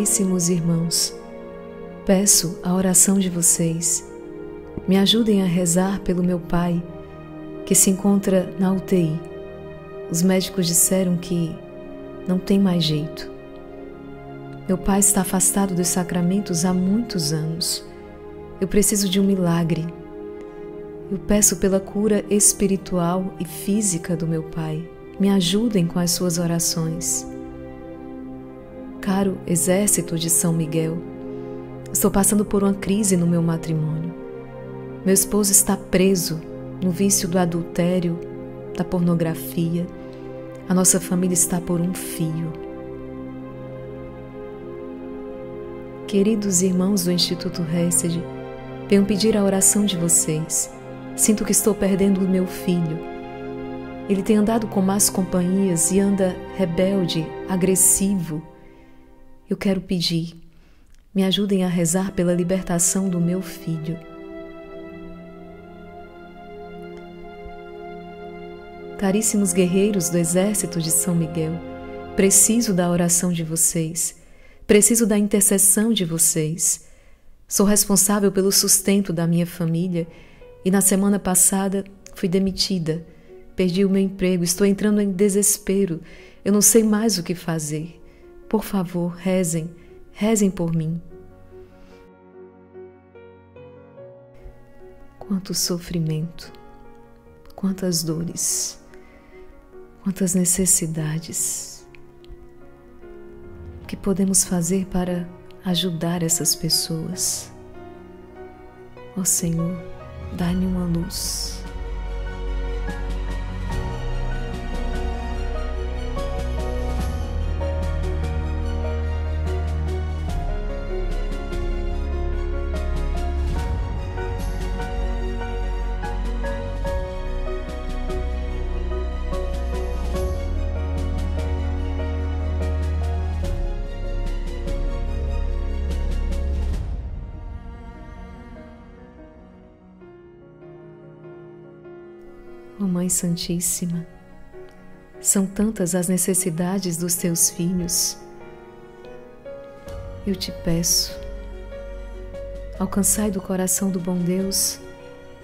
Caríssimos irmãos, peço a oração de vocês. Me ajudem a rezar pelo meu pai, que se encontra na UTI. Os médicos disseram que não tem mais jeito. Meu pai está afastado dos sacramentos há muitos anos. Eu preciso de um milagre. Eu peço pela cura espiritual e física do meu pai. Me ajudem com as suas orações. Caro exército de São Miguel, estou passando por uma crise no meu matrimônio. Meu esposo está preso no vício do adultério, da pornografia. A nossa família está por um fio. Queridos irmãos do Instituto Hesed, venho pedir a oração de vocês. Sinto que estou perdendo o meu filho. Ele tem andado com más companhias e anda rebelde, agressivo. Eu quero pedir, me ajudem a rezar pela libertação do meu filho. Caríssimos guerreiros do exército de São Miguel, preciso da oração de vocês, preciso da intercessão de vocês. Sou responsável pelo sustento da minha família e na semana passada fui demitida, perdi o meu emprego, estou entrando em desespero, eu não sei mais o que fazer. Por favor, rezem, rezem por mim. Quanto sofrimento, quantas dores, quantas necessidades. O que podemos fazer para ajudar essas pessoas? Ó Senhor, dá-me uma luz. Ó Mãe Santíssima, são tantas as necessidades dos teus filhos. Eu te peço, alcançai do coração do bom Deus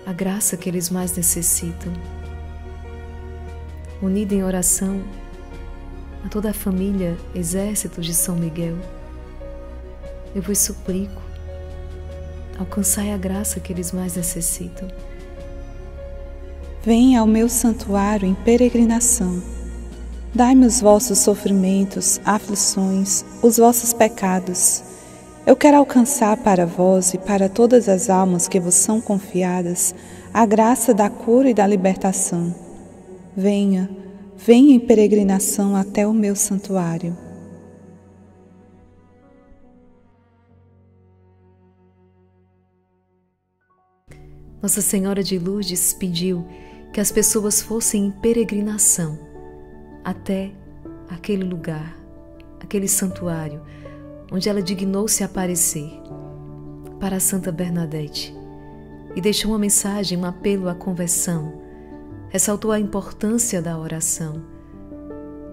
a graça que eles mais necessitam. Unida em oração a toda a família Exército de São Miguel, eu vos suplico, alcançai a graça que eles mais necessitam. Venha ao meu santuário em peregrinação. Dai-me os vossos sofrimentos, aflições, os vossos pecados. Eu quero alcançar para vós e para todas as almas que vos são confiadas a graça da cura e da libertação. Venha, venha em peregrinação até o meu santuário. Nossa Senhora de Lourdes pediu que as pessoas fossem em peregrinação até aquele lugar, aquele santuário, onde ela dignou-se aparecer para a Santa Bernadette e deixou uma mensagem, um apelo à conversão, ressaltou a importância da oração,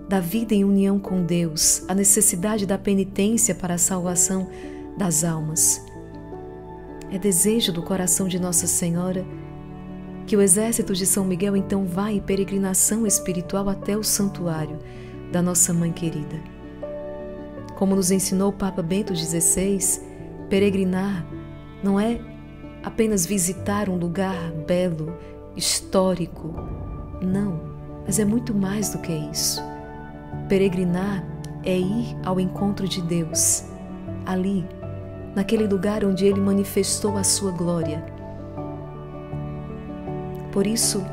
da vida em união com Deus, a necessidade da penitência para a salvação das almas. É desejo do coração de Nossa Senhora que o exército de São Miguel então vá em peregrinação espiritual até o santuário da nossa Mãe querida. Como nos ensinou o Papa Bento XVI, peregrinar não é apenas visitar um lugar belo, histórico. Não, mas é muito mais do que isso. Peregrinar é ir ao encontro de Deus, ali, naquele lugar onde Ele manifestou a sua glória. Por isso,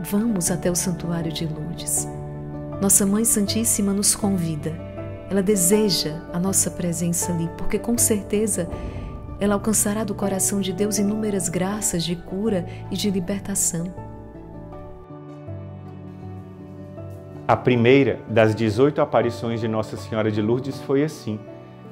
vamos até o Santuário de Lourdes. Nossa Mãe Santíssima nos convida. Ela deseja a nossa presença ali, porque com certeza ela alcançará do coração de Deus inúmeras graças de cura e de libertação. A primeira das 18 aparições de Nossa Senhora de Lourdes foi assim.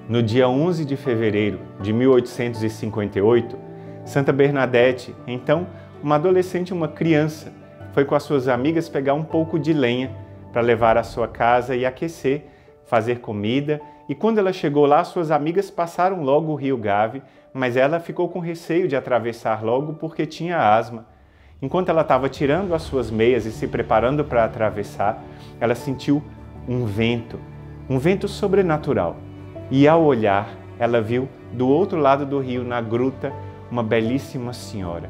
No dia 11 de fevereiro de 1858, Santa Bernadette, então uma adolescente, uma criança, foi com as suas amigas pegar um pouco de lenha para levar à sua casa e aquecer, fazer comida E quando ela chegou lá, suas amigas passaram logo o rio Gave, mas ela ficou com receio de atravessar logo porque tinha asma. Enquanto ela estava tirando as suas meias e se preparando para atravessar, ela sentiu um vento sobrenatural. E ao olhar, ela viu do outro lado do rio, na gruta, uma belíssima senhora.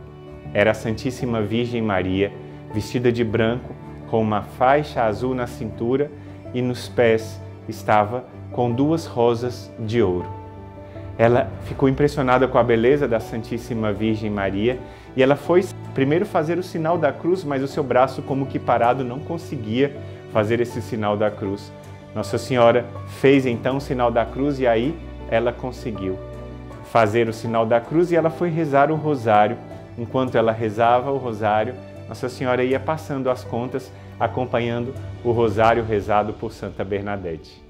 Era a Santíssima Virgem Maria, vestida de branco, com uma faixa azul na cintura e nos pés estava com 2 rosas de ouro. Ela ficou impressionada com a beleza da Santíssima Virgem Maria e ela foi primeiro fazer o sinal da cruz, mas o seu braço, como que parado, não conseguia fazer esse sinal da cruz. Nossa Senhora fez então o sinal da cruz e aí ela conseguiu fazer o sinal da cruz e ela foi rezar o rosário. Enquanto ela rezava o rosário, Nossa Senhora ia passando as contas, acompanhando o rosário rezado por Santa Bernadette.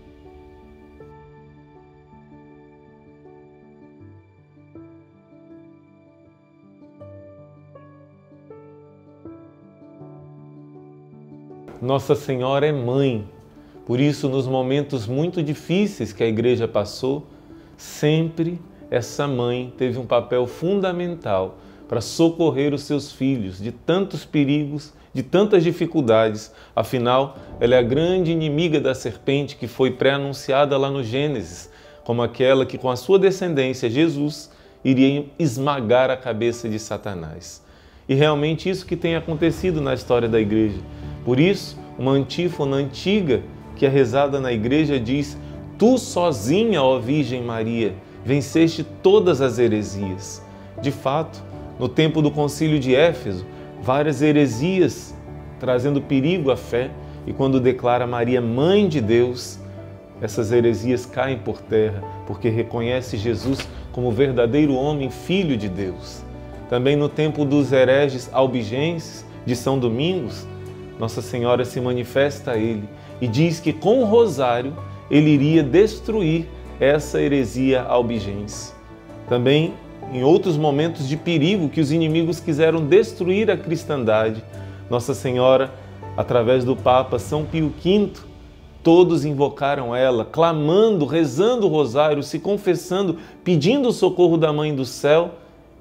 Nossa Senhora é mãe, por isso nos momentos muito difíceis que a Igreja passou, sempre essa mãe teve um papel fundamental para socorrer os seus filhos de tantos perigos, de tantas dificuldades. Afinal, ela é a grande inimiga da serpente que foi pré-anunciada lá no Gênesis, como aquela que com a sua descendência, Jesus, iria esmagar a cabeça de Satanás. E realmente isso que tem acontecido na história da Igreja. Por isso, uma antífona antiga que é rezada na Igreja diz: Tu sozinha, ó Virgem Maria, venceste todas as heresias. De fato, no tempo do Concílio de Éfeso, várias heresias trazendo perigo à fé, e quando declara Maria Mãe de Deus, essas heresias caem por terra, porque reconhece Jesus como verdadeiro homem, Filho de Deus. Também no tempo dos hereges albigenses de São Domingos, Nossa Senhora se manifesta a ele e diz que com o rosário ele iria destruir essa heresia albigense. Também em outros momentos de perigo que os inimigos quiseram destruir a cristandade, Nossa Senhora, através do Papa São Pio V, todos invocaram ela, clamando, rezando o rosário, se confessando, pedindo o socorro da Mãe do Céu,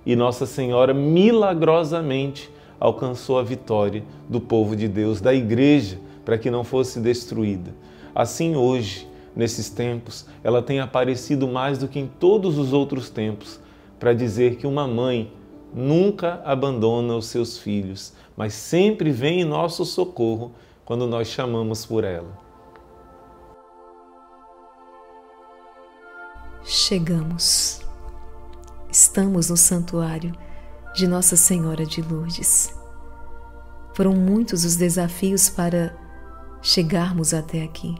e Nossa Senhora milagrosamente alcançou a vitória do povo de Deus, da Igreja, para que não fosse destruída. Assim hoje, nesses tempos, ela tem aparecido mais do que em todos os outros tempos, para dizer que uma mãe nunca abandona os seus filhos, mas sempre vem em nosso socorro quando nós chamamos por ela. Chegamos. Estamos no santuário de Nossa Senhora de Lourdes. Foram muitos os desafios para chegarmos até aqui.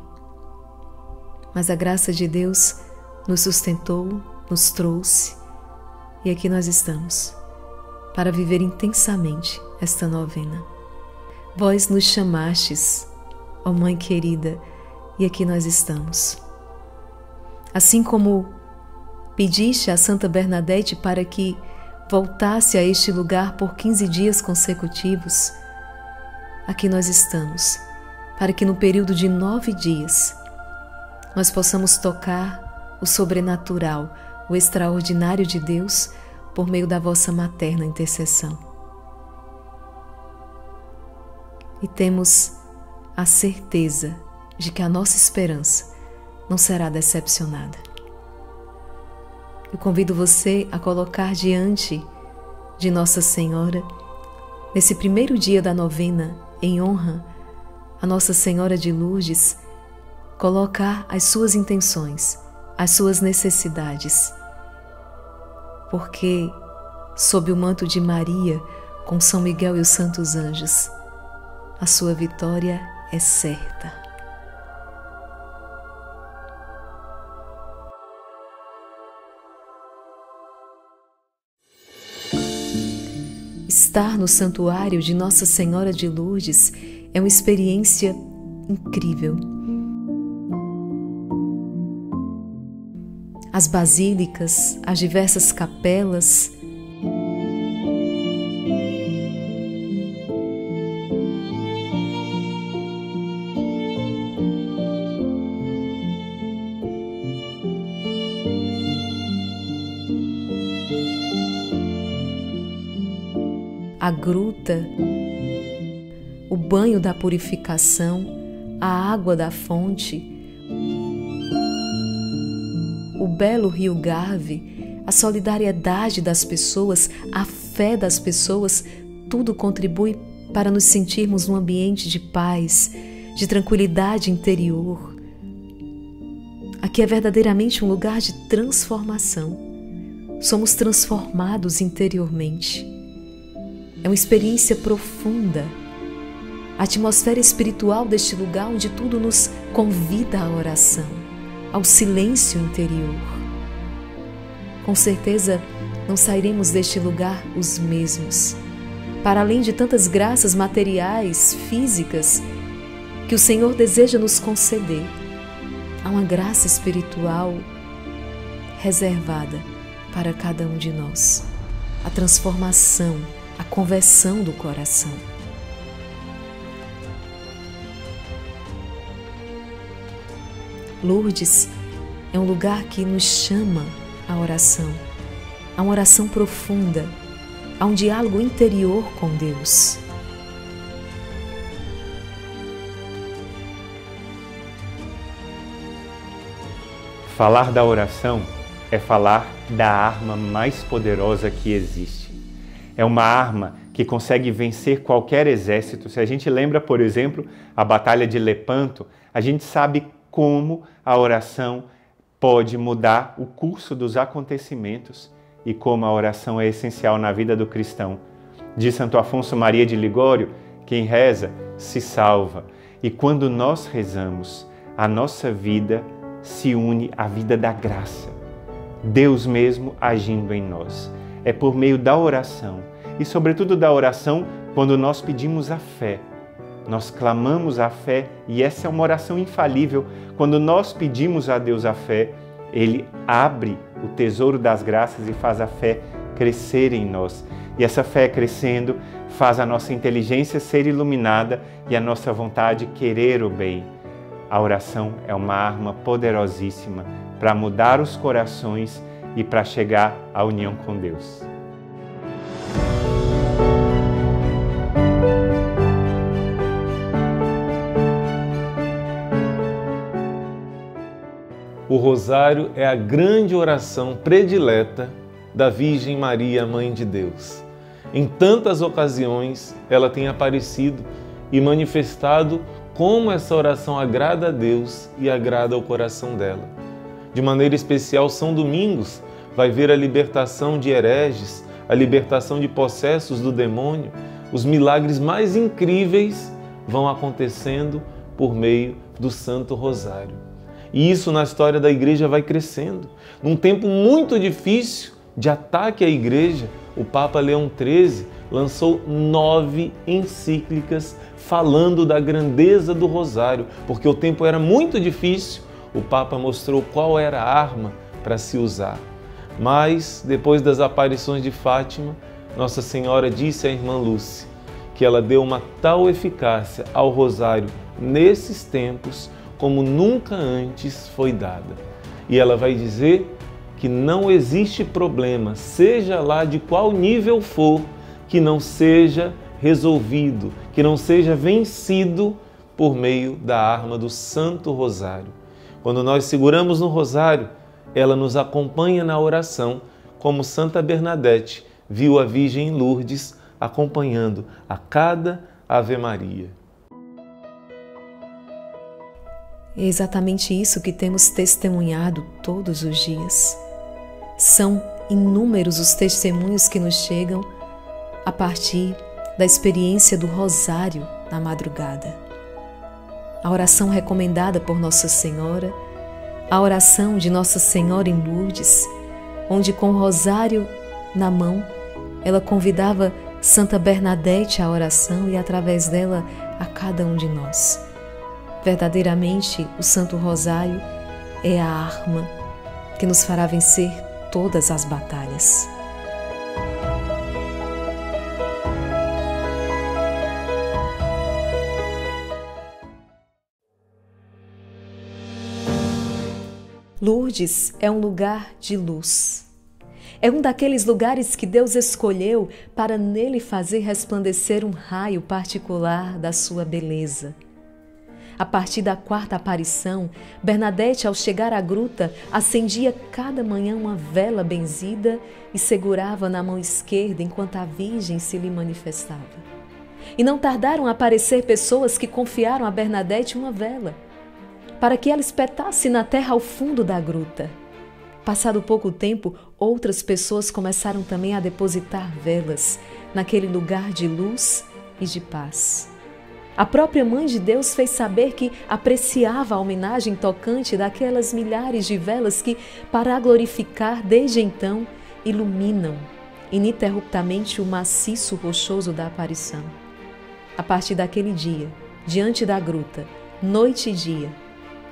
Mas a graça de Deus nos sustentou, nos trouxe, e aqui nós estamos, para viver intensamente esta novena. Vós nos chamastes, ó Mãe querida, e aqui nós estamos. Assim como pediste a Santa Bernadette para que voltasse a este lugar por 15 dias consecutivos, aqui nós estamos, para que no período de 9 dias nós possamos tocar o sobrenatural, o extraordinário de Deus por meio da vossa materna intercessão. E temos a certeza de que a nossa esperança não será decepcionada. Eu convido você a colocar diante de Nossa Senhora, nesse primeiro dia da novena, em honra a Nossa Senhora de Lourdes, colocar as suas intenções, as suas necessidades, porque sob o manto de Maria, com São Miguel e os santos anjos, a sua vitória é certa. Estar no santuário de Nossa Senhora de Lourdes é uma experiência incrível. As basílicas, as diversas capelas, a gruta, o banho da purificação, a água da fonte, o belo rio Garve, a solidariedade das pessoas, a fé das pessoas, tudo contribui para nos sentirmos num ambiente de paz, de tranquilidade interior. Aqui é verdadeiramente um lugar de transformação. Somos transformados interiormente. É uma experiência profunda. A atmosfera espiritual deste lugar onde tudo nos convida à oração, ao silêncio interior. Com certeza não sairemos deste lugar os mesmos. Para além de tantas graças materiais, físicas, que o Senhor deseja nos conceder, há uma graça espiritual reservada para cada um de nós. A transformação, a conversão do coração. Lourdes é um lugar que nos chama à oração, a uma oração profunda, a um diálogo interior com Deus. Falar da oração é falar da arma mais poderosa que existe. É uma arma que consegue vencer qualquer exército. Se a gente lembra, por exemplo, a Batalha de Lepanto, a gente sabe como a oração pode mudar o curso dos acontecimentos e como a oração é essencial na vida do cristão. Diz Santo Afonso Maria de Ligório, quem reza se salva. E quando nós rezamos, a nossa vida se une à vida da graça. Deus mesmo agindo em nós. É por meio da oração e sobretudo da oração quando nós pedimos a fé. Nós clamamos a fé e essa é uma oração infalível. Quando nós pedimos a Deus a fé, Ele abre o tesouro das graças e faz a fé crescer em nós. E essa fé crescendo faz a nossa inteligência ser iluminada e a nossa vontade querer o bem. A oração é uma arma poderosíssima para mudar os corações e para chegar à união com Deus. O rosário é a grande oração predileta da Virgem Maria, Mãe de Deus. Em tantas ocasiões ela tem aparecido e manifestado como essa oração agrada a Deus e agrada ao coração dela. De maneira especial, São Domingos vai ver a libertação de hereges, a libertação de possessos do demônio. Os milagres mais incríveis vão acontecendo por meio do Santo Rosário. E isso na história da Igreja vai crescendo. Num tempo muito difícil de ataque à Igreja, o Papa Leão XIII lançou 9 encíclicas falando da grandeza do Rosário. Porque o tempo era muito difícil, o Papa mostrou qual era a arma para se usar. Mas, depois das aparições de Fátima, Nossa Senhora disse à irmã Lúcia que ela deu uma tal eficácia ao Rosário nesses tempos como nunca antes foi dada. E ela vai dizer que não existe problema, seja lá de qual nível for, que não seja resolvido, que não seja vencido por meio da arma do Santo Rosário. Quando nós seguramos no Rosário, ela nos acompanha na oração, como Santa Bernadette viu a Virgem em Lourdes acompanhando a cada Ave Maria. É exatamente isso que temos testemunhado todos os dias. São inúmeros os testemunhos que nos chegam a partir da experiência do Rosário na madrugada. A oração recomendada por Nossa Senhora, a oração de Nossa Senhora em Lourdes, onde com o Rosário na mão, ela convidava Santa Bernadette à oração e através dela a cada um de nós. Verdadeiramente, o Santo Rosário é a arma que nos fará vencer todas as batalhas. Lourdes é um lugar de luz. É um daqueles lugares que Deus escolheu para nele fazer resplandecer um raio particular da sua beleza. A partir da quarta aparição, Bernadette, ao chegar à gruta, acendia cada manhã uma vela benzida e segurava na mão esquerda enquanto a Virgem se lhe manifestava. E não tardaram a aparecer pessoas que confiaram a Bernadette uma vela, para que ela espetasse na terra ao fundo da gruta. Passado pouco tempo, outras pessoas começaram também a depositar velas naquele lugar de luz e de paz. A própria Mãe de Deus fez saber que apreciava a homenagem tocante daquelas milhares de velas que, para a glorificar desde então, iluminam ininterruptamente o maciço rochoso da aparição. A partir daquele dia, diante da gruta, noite e dia,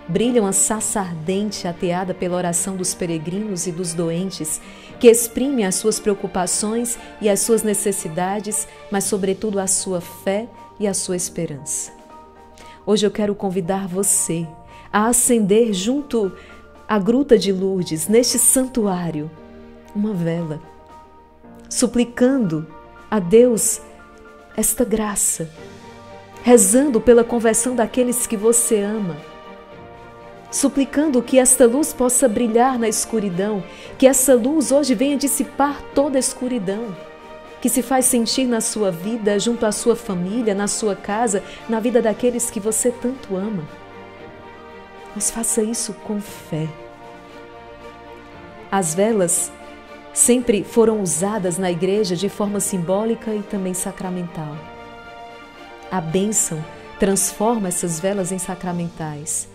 brilha uma sarça ardente ateada pela oração dos peregrinos e dos doentes, que exprime as suas preocupações e as suas necessidades, mas sobretudo a sua fé e a sua esperança. Hoje eu quero convidar você a acender junto à Gruta de Lourdes, neste santuário, uma vela, suplicando a Deus esta graça, rezando pela conversão daqueles que você ama, suplicando que esta luz possa brilhar na escuridão, que essa luz hoje venha dissipar toda a escuridão, que se faz sentir na sua vida, junto à sua família, na sua casa, na vida daqueles que você tanto ama. Mas faça isso com fé. As velas sempre foram usadas na igreja de forma simbólica e também sacramental. A bênção transforma essas velas em sacramentais,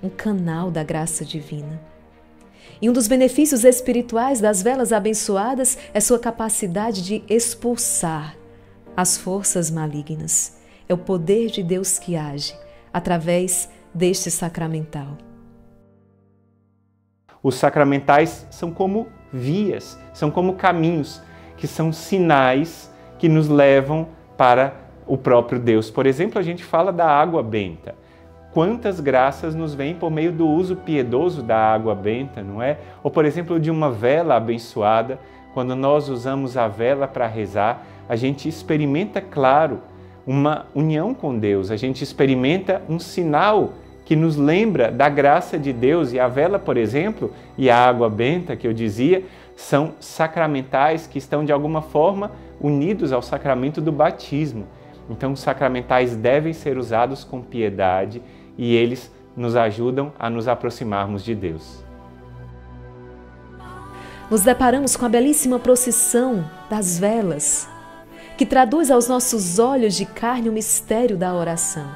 um canal da graça divina. E um dos benefícios espirituais das velas abençoadas é sua capacidade de expulsar as forças malignas. É o poder de Deus que age através deste sacramental. Os sacramentais são como vias, são como caminhos, que são sinais que nos levam para o próprio Deus. Por exemplo, a gente fala da água benta. Quantas graças nos vêm por meio do uso piedoso da água benta, não é? Ou, por exemplo, de uma vela abençoada. Quando nós usamos a vela para rezar, a gente experimenta, claro, uma união com Deus. A gente experimenta um sinal que nos lembra da graça de Deus. E a vela, por exemplo, e a água benta, que eu dizia, são sacramentais que estão, de alguma forma, unidos ao sacramento do batismo. Então, os sacramentais devem ser usados com piedade e eles nos ajudam a nos aproximarmos de Deus. Nos deparamos com a belíssima procissão das velas, que traduz aos nossos olhos de carne o mistério da oração.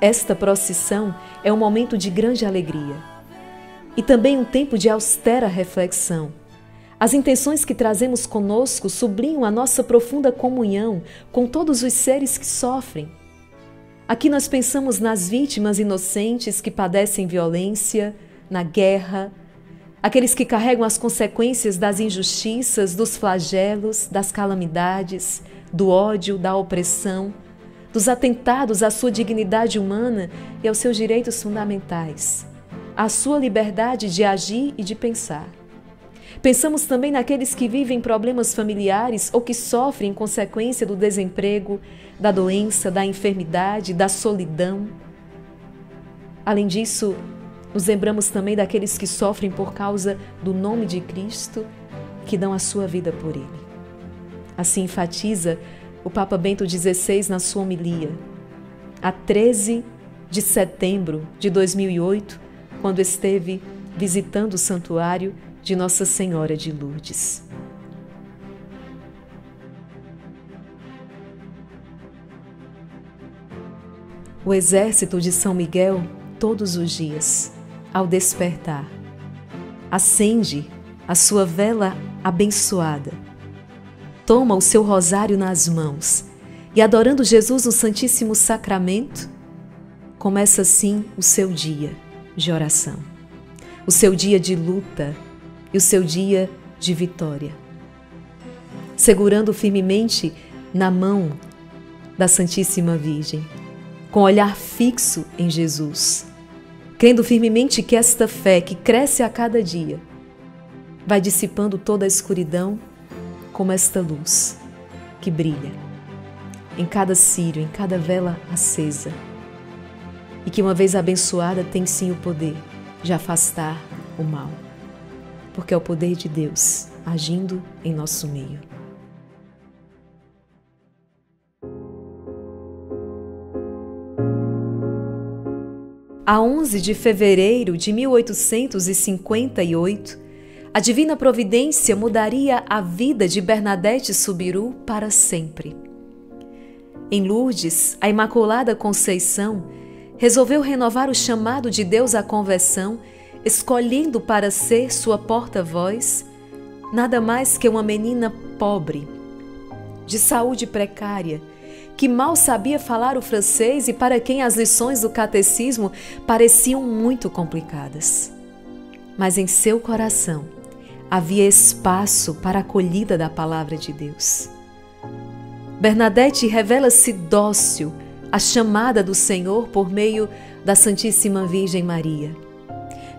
Esta procissão é um momento de grande alegria e também um tempo de austera reflexão. As intenções que trazemos conosco sublinham a nossa profunda comunhão com todos os seres que sofrem. Aqui nós pensamos nas vítimas inocentes que padecem violência, na guerra, aqueles que carregam as consequências das injustiças, dos flagelos, das calamidades, do ódio, da opressão, dos atentados à sua dignidade humana e aos seus direitos fundamentais, à sua liberdade de agir e de pensar. Pensamos também naqueles que vivem problemas familiares ou que sofrem em consequência do desemprego, da doença, da enfermidade, da solidão. Além disso, nos lembramos também daqueles que sofrem por causa do nome de Cristo, que dão a sua vida por Ele. Assim enfatiza o Papa Bento XVI na sua homilia, a 13 de setembro de 2008, quando esteve visitando o santuário de Nossa Senhora de Lourdes. O exército de São Miguel, todos os dias, ao despertar, acende a sua vela abençoada, toma o seu rosário nas mãos e, adorando Jesus no Santíssimo Sacramento, começa assim o seu dia de oração, o seu dia de luta e o seu dia de vitória, segurando firmemente na mão da Santíssima Virgem, com olhar fixo em Jesus, crendo firmemente que esta fé que cresce a cada dia vai dissipando toda a escuridão como esta luz que brilha em cada círio, em cada vela acesa, e que uma vez abençoada tem sim o poder de afastar o mal, porque é o poder de Deus agindo em nosso meio. A 11 de fevereiro de 1858, a divina providência mudaria a vida de Bernadette Soubirous para sempre. Em Lourdes, a Imaculada Conceição resolveu renovar o chamado de Deus à conversão, escolhendo para ser sua porta-voz nada mais que uma menina pobre, de saúde precária, que mal sabia falar o francês e para quem as lições do catecismo pareciam muito complicadas. Mas em seu coração havia espaço para a acolhida da palavra de Deus. Bernadette revela-se dócil à chamada do Senhor por meio da Santíssima Virgem Maria,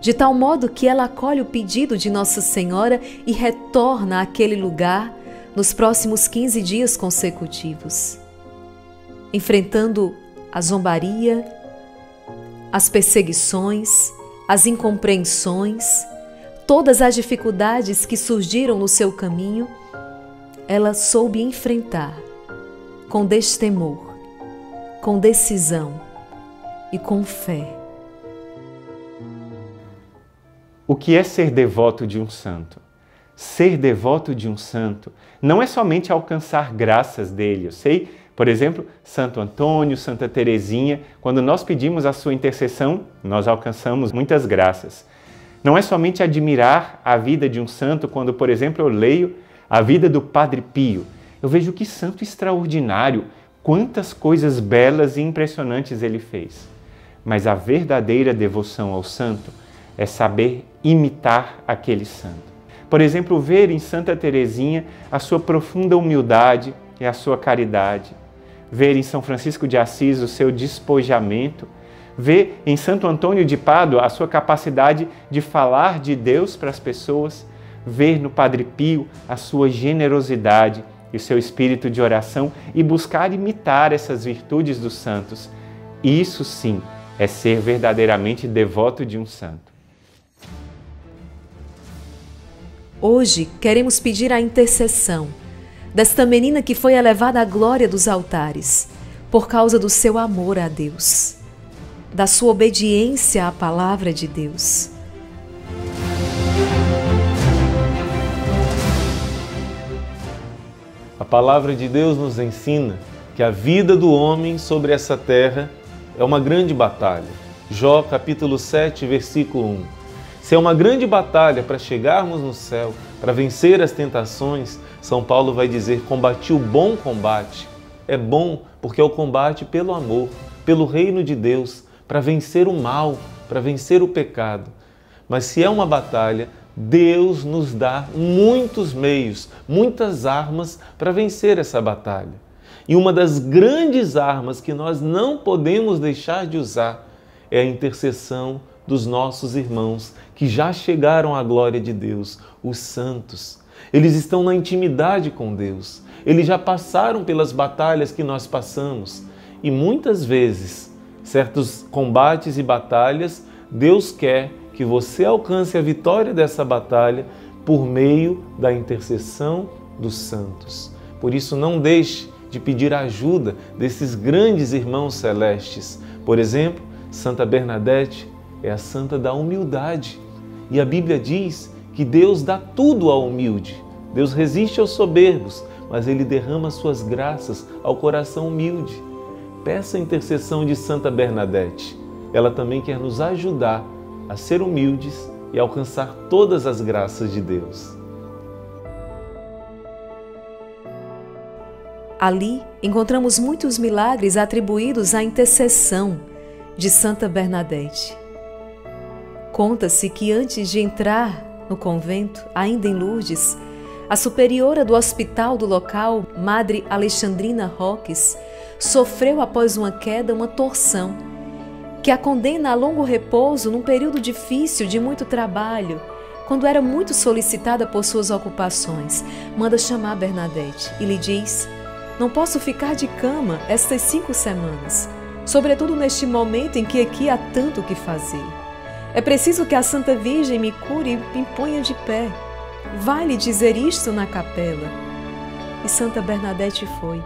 de tal modo que ela acolhe o pedido de Nossa Senhora e retorna àquele lugar nos próximos 15 dias consecutivos, enfrentando a zombaria, as perseguições, as incompreensões, todas as dificuldades que surgiram no seu caminho. Ela soube enfrentar com destemor, com decisão e com fé. O que é ser devoto de um santo? Ser devoto de um santo não é somente alcançar graças dele. Eu sei, por exemplo, Santo Antônio, Santa Teresinha, quando nós pedimos a sua intercessão, nós alcançamos muitas graças. Não é somente admirar a vida de um santo, quando, por exemplo, eu leio a vida do Padre Pio. Eu vejo que santo extraordinário, quantas coisas belas e impressionantes ele fez. Mas a verdadeira devoção ao santo é saber imitar aquele santo. Por exemplo, ver em Santa Teresinha a sua profunda humildade e a sua caridade. Ver em São Francisco de Assis o seu despojamento. Ver em Santo Antônio de Pádua a sua capacidade de falar de Deus para as pessoas. Ver no Padre Pio a sua generosidade e o seu espírito de oração e buscar imitar essas virtudes dos santos. Isso sim é ser verdadeiramente devoto de um santo. Hoje queremos pedir a intercessão desta menina que foi elevada à glória dos altares por causa do seu amor a Deus, da sua obediência à palavra de Deus. A palavra de Deus nos ensina que a vida do homem sobre essa terra é uma grande batalha. Jó, capítulo 7, versículo 1. Se é uma grande batalha para chegarmos no céu, para vencer as tentações, São Paulo vai dizer: combati o bom combate. É bom porque é o combate pelo amor, pelo reino de Deus, para vencer o mal, para vencer o pecado. Mas se é uma batalha, Deus nos dá muitos meios, muitas armas para vencer essa batalha. E uma das grandes armas que nós não podemos deixar de usar é a intercessão dos nossos irmãos que já chegaram à glória de Deus, os santos. Eles estão na intimidade com Deus. Eles já passaram pelas batalhas que nós passamos. E muitas vezes, certos combates e batalhas, Deus quer que você alcance a vitória dessa batalha por meio da intercessão dos santos. Por isso, não deixe de pedir a ajuda desses grandes irmãos celestes. Por exemplo, Santa Bernadette é a santa da humildade. E a Bíblia diz que Deus dá tudo ao humilde. Deus resiste aos soberbos, mas Ele derrama suas graças ao coração humilde. Peça a intercessão de Santa Bernadette. Ela também quer nos ajudar a ser humildes e alcançar todas as graças de Deus. Ali encontramos muitos milagres atribuídos à intercessão de Santa Bernadette. Conta-se que antes de entrar no convento, ainda em Lourdes, a superiora do hospital do local, Madre Alexandrina Roques, sofreu após uma queda uma torção, que a condena a longo repouso num período difícil de muito trabalho, quando era muito solicitada por suas ocupações, manda chamar Bernadette e lhe diz: não posso ficar de cama estas 5 semanas, sobretudo neste momento em que aqui há tanto o que fazer. É preciso que a Santa Virgem me cure e me ponha de pé. Vai-lhe dizer isto na capela. E Santa Bernadette foi.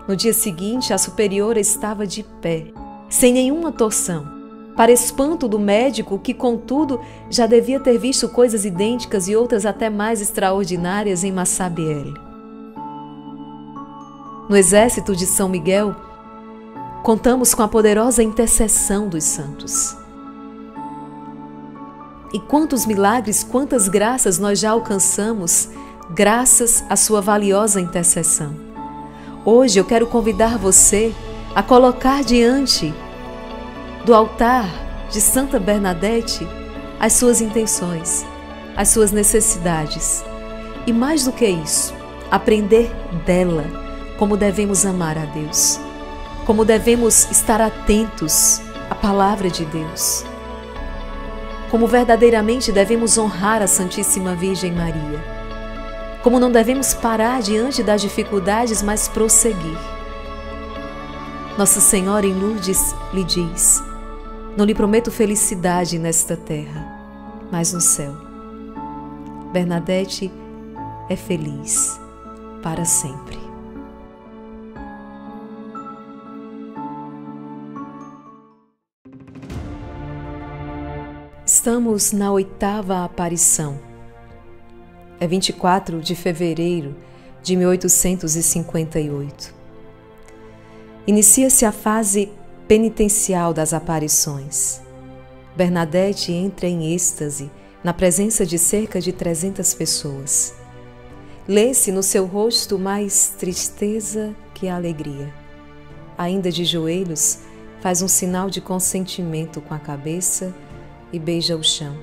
No dia seguinte, a superiora estava de pé, sem nenhuma torção, para espanto do médico que, contudo, já devia ter visto coisas idênticas e outras até mais extraordinárias em Massabielle. No exército de São Miguel, contamos com a poderosa intercessão dos santos. E quantos milagres, quantas graças nós já alcançamos graças à sua valiosa intercessão. Hoje eu quero convidar você a colocar diante do altar de Santa Bernadette as suas intenções, as suas necessidades. E mais do que isso, aprender dela como devemos amar a Deus, como devemos estar atentos à palavra de Deus, como verdadeiramente devemos honrar a Santíssima Virgem Maria, como não devemos parar diante das dificuldades, mas prosseguir. Nossa Senhora em Lourdes lhe diz: não lhe prometo felicidade nesta terra, mas no céu. Bernadette é feliz para sempre. Estamos na 8ª aparição. É 24 de fevereiro de 1858. Inicia-se a fase penitencial das aparições. Bernadette entra em êxtase na presença de cerca de 300 pessoas. Lê-se no seu rosto mais tristeza que alegria. Ainda de joelhos, faz um sinal de consentimento com a cabeça e beija o chão.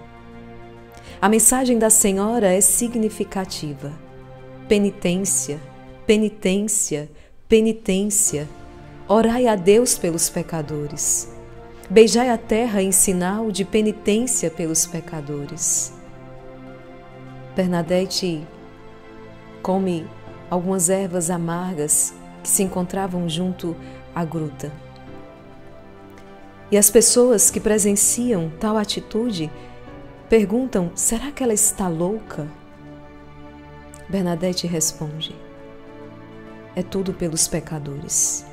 A mensagem da Senhora é significativa. Penitência, penitência, penitência. Orai a Deus pelos pecadores. Beijai a terra em sinal de penitência pelos pecadores. Bernadette come algumas ervas amargas que se encontravam junto à gruta. E as pessoas que presenciam tal atitude perguntam: será que ela está louca? Bernadette responde: é tudo pelos pecadores.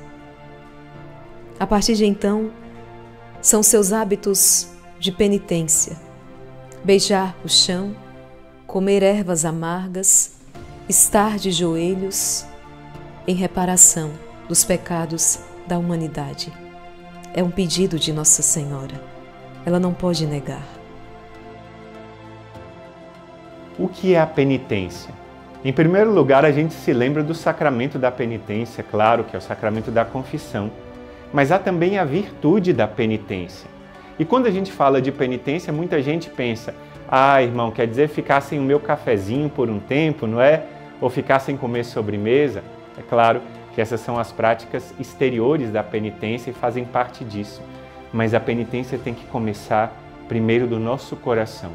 A partir de então, são seus hábitos de penitência: beijar o chão, comer ervas amargas, estar de joelhos em reparação dos pecados da humanidade. É um pedido de Nossa Senhora. Ela não pode negar. O que é a penitência? Em primeiro lugar, a gente se lembra do sacramento da penitência, claro, que é o sacramento da confissão. Mas há também a virtude da penitência. E quando a gente fala de penitência, muita gente pensa: ah, irmão, quer dizer ficar sem o meu cafezinho por um tempo, não é? Ou ficar sem comer sobremesa? É claro que essas são as práticas exteriores da penitência e fazem parte disso. Mas a penitência tem que começar primeiro do nosso coração,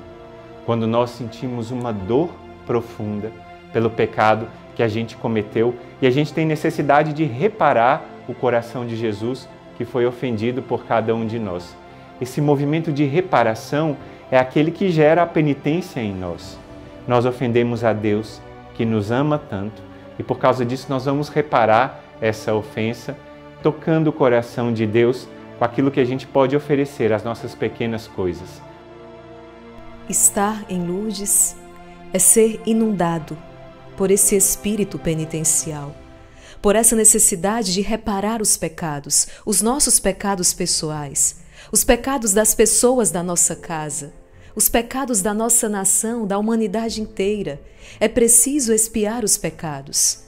quando nós sentimos uma dor profunda pelo pecado que a gente cometeu e a gente tem necessidade de reparar o coração de Jesus que foi ofendido por cada um de nós. Esse movimento de reparação é aquele que gera a penitência em nós. Nós ofendemos a Deus, que nos ama tanto, e por causa disso nós vamos reparar essa ofensa, tocando o coração de Deus com aquilo que a gente pode oferecer, as nossas pequenas coisas. Estar em Lourdes é ser inundado por esse espírito penitencial, por essa necessidade de reparar os pecados, os nossos pecados pessoais, os pecados das pessoas da nossa casa, os pecados da nossa nação, da humanidade inteira. É preciso expiar os pecados.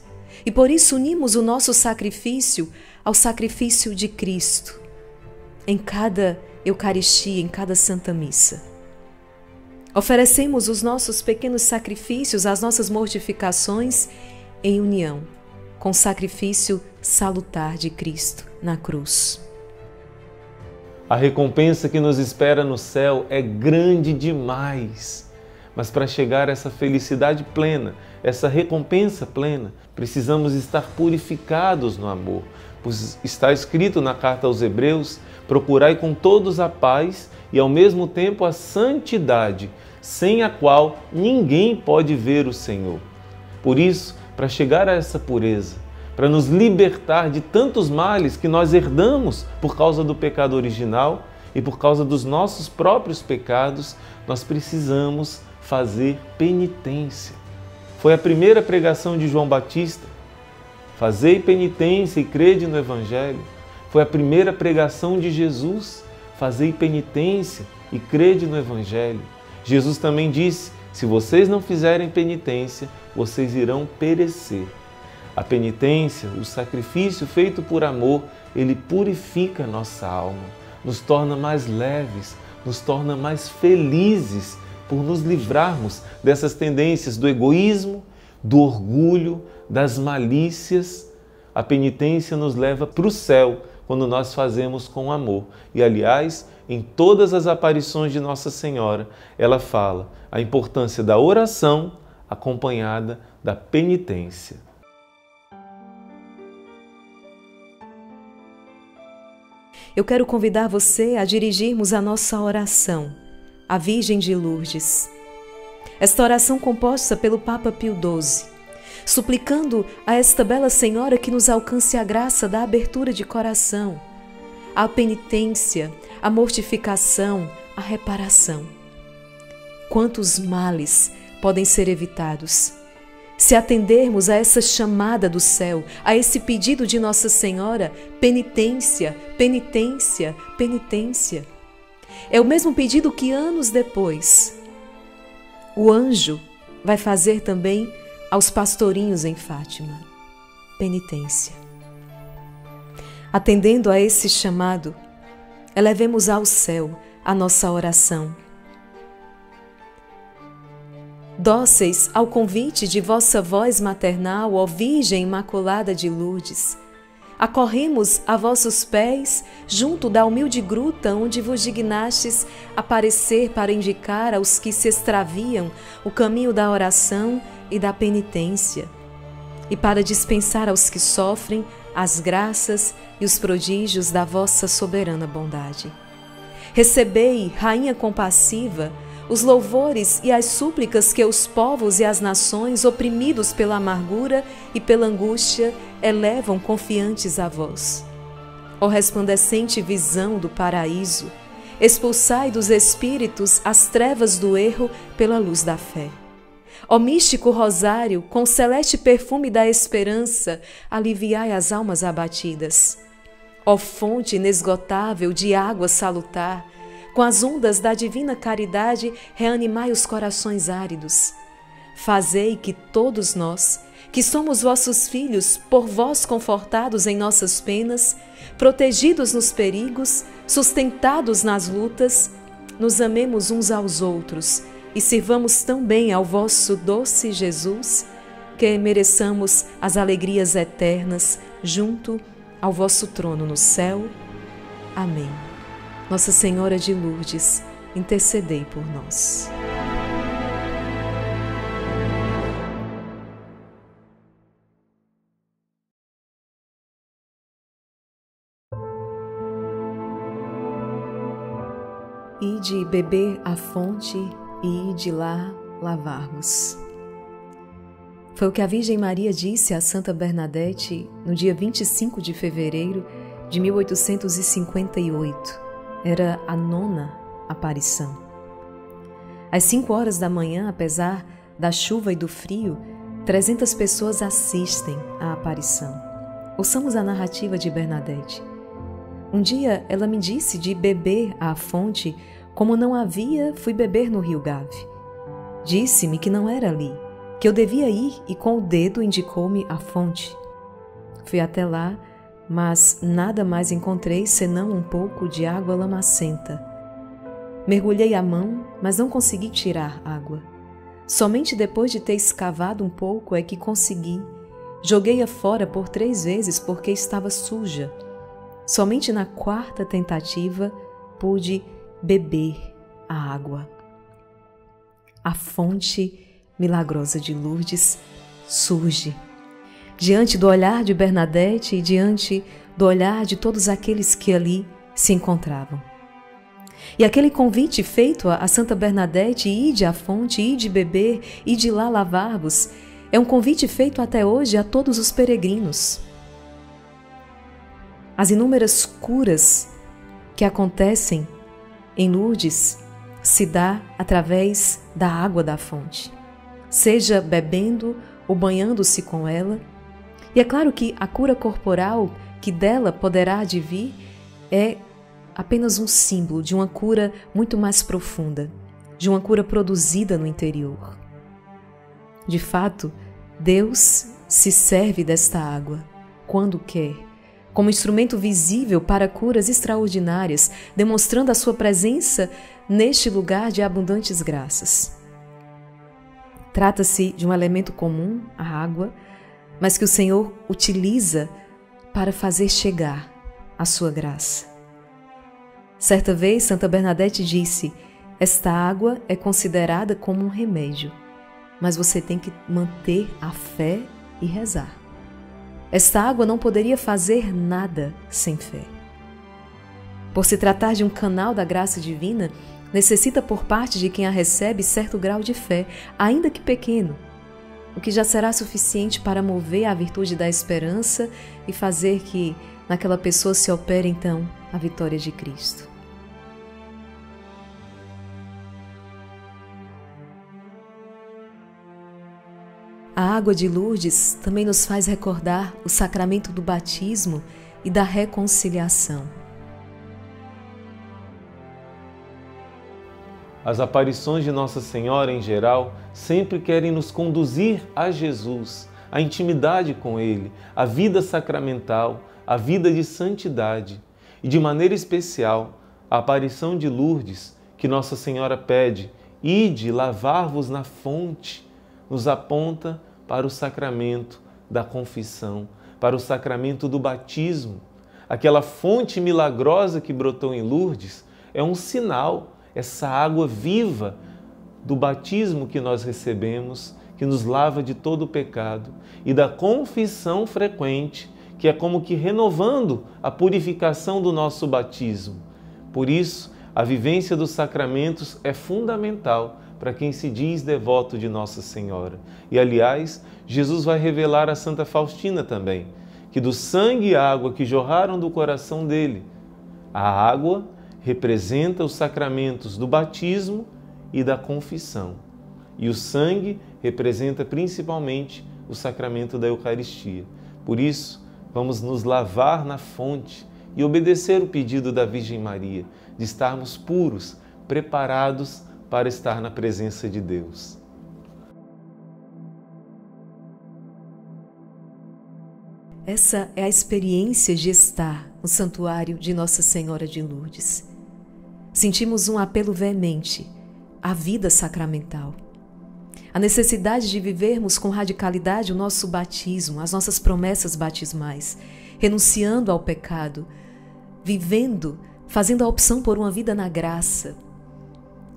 E por isso unimos o nosso sacrifício ao sacrifício de Cristo, em cada Eucaristia, em cada Santa Missa. Oferecemos os nossos pequenos sacrifícios, as nossas mortificações, em união com o sacrifício salutar de Cristo na cruz. A recompensa que nos espera no céu é grande demais. Mas para chegar a essa felicidade plena, essa recompensa plena, precisamos estar purificados no amor. Pois está escrito na carta aos Hebreus: procurai com todos a paz e ao mesmo tempo a santidade, sem a qual ninguém pode ver o Senhor. Por isso, para chegar a essa pureza, para nos libertar de tantos males que nós herdamos por causa do pecado original e por causa dos nossos próprios pecados, nós precisamos fazer penitência. Foi a primeira pregação de João Batista. Fazei penitência e crede no Evangelho. Foi a primeira pregação de Jesus. Fazei penitência e crede no Evangelho. Jesus também disse: se vocês não fizerem penitência, vocês irão perecer. A penitência, o sacrifício feito por amor, ele purifica nossa alma, nos torna mais leves, nos torna mais felizes por nos livrarmos dessas tendências do egoísmo, do orgulho, das malícias. A penitência nos leva para o céu quando nós fazemos com amor. E, aliás, em todas as aparições de Nossa Senhora, ela fala a importância da oração acompanhada da penitência. Eu quero convidar você a dirigirmos a nossa oração à Virgem de Lourdes. Esta oração composta pelo Papa Pio XII, suplicando a esta bela Senhora que nos alcance a graça da abertura de coração, a penitência, a mortificação, a reparação. Quantos males podem ser evitados se atendermos a essa chamada do céu, a esse pedido de Nossa Senhora: penitência, penitência, penitência. É o mesmo pedido que anos depois o anjo vai fazer também aos pastorinhos em Fátima: penitência. Atendendo a esse chamado, elevemos ao céu a nossa oração. Dóceis ao convite de vossa voz maternal, ó Virgem Imaculada de Lourdes, acorremos a vossos pés junto da humilde gruta onde vos dignastes aparecer para indicar aos que se extraviam o caminho da oração e da penitência, e para dispensar aos que sofrem as graças e os prodígios da vossa soberana bondade. Recebei, Rainha compassiva, os louvores e as súplicas que os povos e as nações, oprimidos pela amargura e pela angústia, elevam confiantes a vós. Ó resplandecente visão do paraíso, expulsai dos espíritos as trevas do erro pela luz da fé. Ó místico rosário, com celeste perfume da esperança, aliviai as almas abatidas. Ó fonte inesgotável de água salutar, com as ondas da divina caridade, reanimai os corações áridos. Fazei que todos nós, que somos vossos filhos, por vós confortados em nossas penas, protegidos nos perigos, sustentados nas lutas, nos amemos uns aos outros e sirvamos tão bem ao vosso doce Jesus, que mereçamos as alegrias eternas junto ao vosso trono no céu. Amém. Nossa Senhora de Lourdes, intercedei por nós. Ide beber à fonte e ide lá lavar-vos. Foi o que a Virgem Maria disse a Santa Bernadette no dia 25 de fevereiro de 1858. Era a 9ª aparição. Às 5 horas da manhã, apesar da chuva e do frio, 300 pessoas assistem à aparição. Ouçamos a narrativa de Bernadette. Um dia ela me disse de beber à fonte, como não havia, fui beber no rio Gave. Disse-me que não era ali, que eu devia ir e com o dedo indicou-me a fonte. Fui até lá, mas nada mais encontrei senão um pouco de água lamacenta. Mergulhei a mão, mas não consegui tirar água. Somente depois de ter escavado um pouco é que consegui. Joguei-a fora por 3 vezes porque estava suja. Somente na 4ª tentativa pude beber a água. a fonte milagrosa de Lourdes surge. Diante do olhar de Bernadette e diante do olhar de todos aqueles que ali se encontravam. E aquele convite feito a Santa Bernadette, ide à fonte, ide beber, ide lá lavar-vos, é um convite feito até hoje a todos os peregrinos. As inúmeras curas que acontecem em Lourdes se dá através da água da fonte, seja bebendo ou banhando-se com ela. E é claro que a cura corporal que dela poderá advir é apenas um símbolo de uma cura muito mais profunda, de uma cura produzida no interior. De fato, Deus se serve desta água quando quer, como instrumento visível para curas extraordinárias, demonstrando a sua presença neste lugar de abundantes graças. Trata-se de um elemento comum, a água, mas que o Senhor utiliza para fazer chegar a sua graça. Certa vez, Santa Bernadette disse: esta água é considerada como um remédio, mas você tem que manter a fé e rezar. Esta água não poderia fazer nada sem fé. Por se tratar de um canal da graça divina, necessita por parte de quem a recebe certo grau de fé, ainda que pequeno, o que já será suficiente para mover a virtude da esperança e fazer que naquela pessoa se opere então a vitória de Cristo. A água de Lourdes também nos faz recordar o sacramento do batismo e da reconciliação. As aparições de Nossa Senhora, em geral, sempre querem nos conduzir a Jesus, a intimidade com Ele, a vida sacramental, a vida de santidade. E, de maneira especial, a aparição de Lourdes, que Nossa Senhora pede: ide lavar-vos na fonte, nos aponta para o sacramento da confissão, para o sacramento do batismo. Aquela fonte milagrosa que brotou em Lourdes é um sinal, essa água viva do batismo que nós recebemos, que nos lava de todo o pecado, e da confissão frequente, que é como que renovando a purificação do nosso batismo. Por isso, a vivência dos sacramentos é fundamental para quem se diz devoto de Nossa Senhora. E, aliás, Jesus vai revelar a Santa Faustina também, que do sangue e água que jorraram do coração dele, a água representa os sacramentos do batismo e da confissão. E o sangue representa principalmente o sacramento da Eucaristia. Por isso, vamos nos lavar na fonte e obedecer o pedido da Virgem Maria, de estarmos puros, preparados para estar na presença de Deus. Essa é a experiência de estar no santuário de Nossa Senhora de Lourdes. Sentimos um apelo veemente à vida sacramental, a necessidade de vivermos com radicalidade o nosso batismo, as nossas promessas batismais, renunciando ao pecado, vivendo, fazendo a opção por uma vida na graça.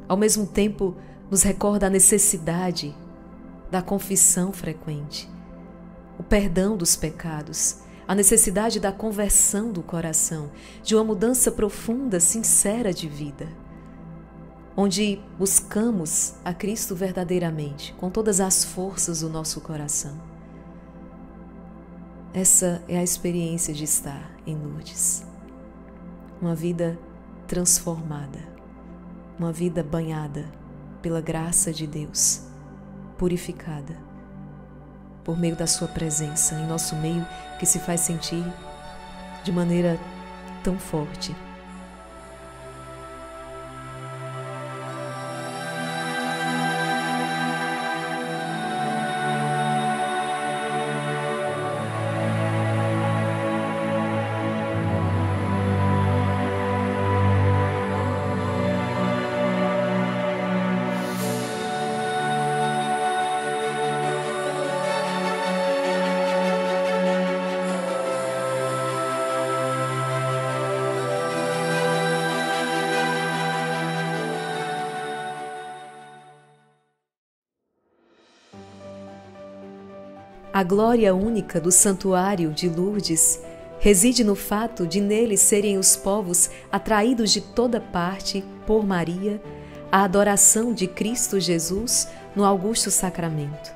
Ao mesmo tempo, nos recorda a necessidade da confissão frequente, o perdão dos pecados, a necessidade da conversão do coração, de uma mudança profunda, sincera de vida, onde buscamos a Cristo verdadeiramente, com todas as forças do nosso coração. Essa é a experiência de estar em Lourdes. Uma vida transformada, uma vida banhada pela graça de Deus, purificada por meio da sua presença em nosso meio, que se faz sentir de maneira tão forte. A glória única do santuário de Lourdes reside no fato de nele serem os povos atraídos de toda parte por Maria à adoração de Cristo Jesus no augusto sacramento.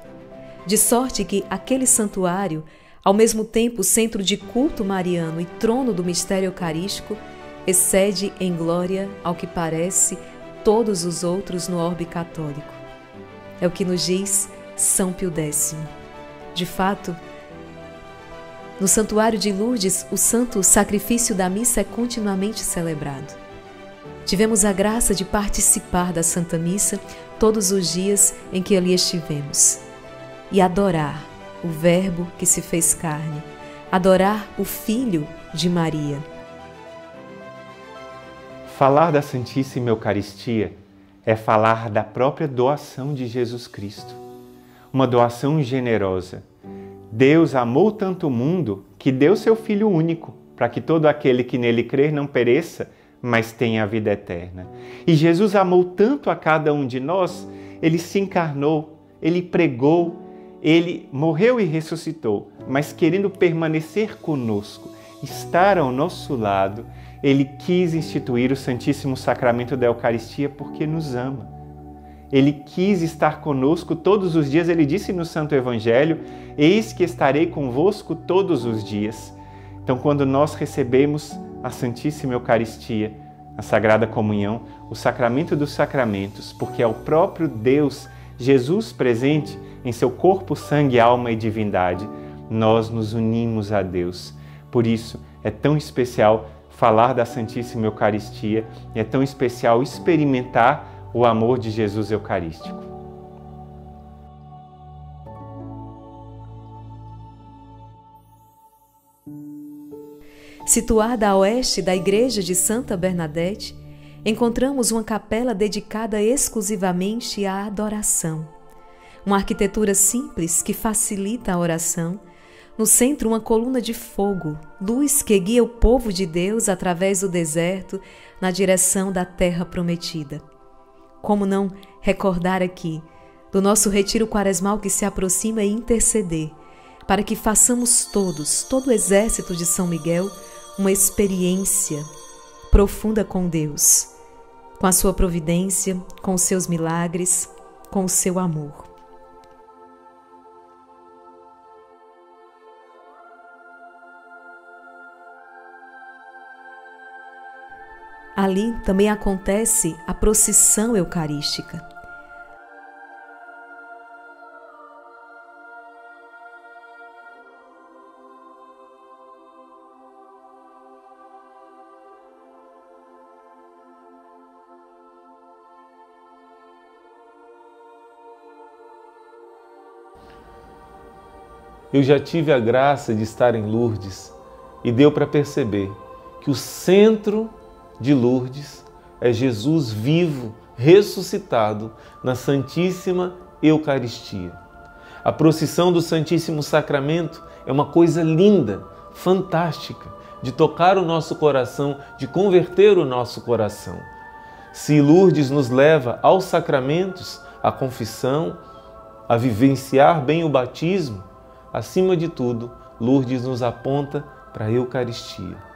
De sorte que aquele santuário, ao mesmo tempo centro de culto mariano e trono do mistério eucarístico, excede em glória, ao que parece, todos os outros no orbe católico. É o que nos diz São Pio X. De fato, no santuário de Lourdes, o santo sacrifício da missa é continuamente celebrado. Tivemos a graça de participar da Santa Missa todos os dias em que ali estivemos e adorar o Verbo que se fez carne, adorar o Filho de Maria. Falar da Santíssima Eucaristia é falar da própria doação de Jesus Cristo, uma doação generosa. Deus amou tanto o mundo que deu seu Filho único, para que todo aquele que nele crer não pereça, mas tenha a vida eterna. E Jesus amou tanto a cada um de nós, ele se encarnou, ele pregou, ele morreu e ressuscitou, mas querendo permanecer conosco, estar ao nosso lado, ele quis instituir o Santíssimo Sacramento da Eucaristia porque nos ama. Ele quis estar conosco todos os dias. Ele disse no Santo Evangelho: eis que estarei convosco todos os dias. Então, quando nós recebemos a Santíssima Eucaristia, a Sagrada Comunhão, o Sacramento dos Sacramentos, porque é o próprio Deus, Jesus presente em seu corpo, sangue, alma e divindade, nós nos unimos a Deus. Por isso, é tão especial falar da Santíssima Eucaristia e é tão especial experimentar o amor de Jesus Eucarístico. Situada a oeste da igreja de Santa Bernadette, encontramos uma capela dedicada exclusivamente à adoração. Uma arquitetura simples que facilita a oração. No centro, uma coluna de fogo, luz que guia o povo de Deus através do deserto na direção da terra prometida. Como não recordar aqui do nosso retiro quaresmal que se aproxima e interceder para que façamos todos, todo o exército de São Miguel, uma experiência profunda com Deus, com a sua providência, com os seus milagres, com o seu amor. Ali também acontece a procissão eucarística. Eu já tive a graça de estar em Lourdes e deu para perceber que o centro de Lourdes é Jesus vivo, ressuscitado na Santíssima Eucaristia. A procissão do Santíssimo Sacramento é uma coisa linda, fantástica, de tocar o nosso coração, de converter o nosso coração. Se Lourdes nos leva aos sacramentos, à confissão, a vivenciar bem o batismo, acima de tudo, Lourdes nos aponta para a Eucaristia.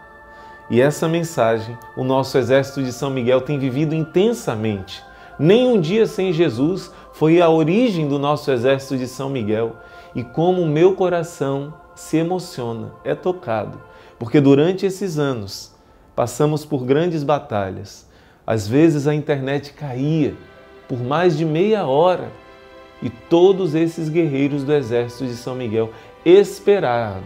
E essa mensagem o nosso exército de São Miguel tem vivido intensamente. Nem um dia sem Jesus foi a origem do nosso exército de São Miguel. E como o meu coração se emociona, é tocado, porque durante esses anos passamos por grandes batalhas. Às vezes a internet caía por mais de meia hora e todos esses guerreiros do exército de São Miguel esperavam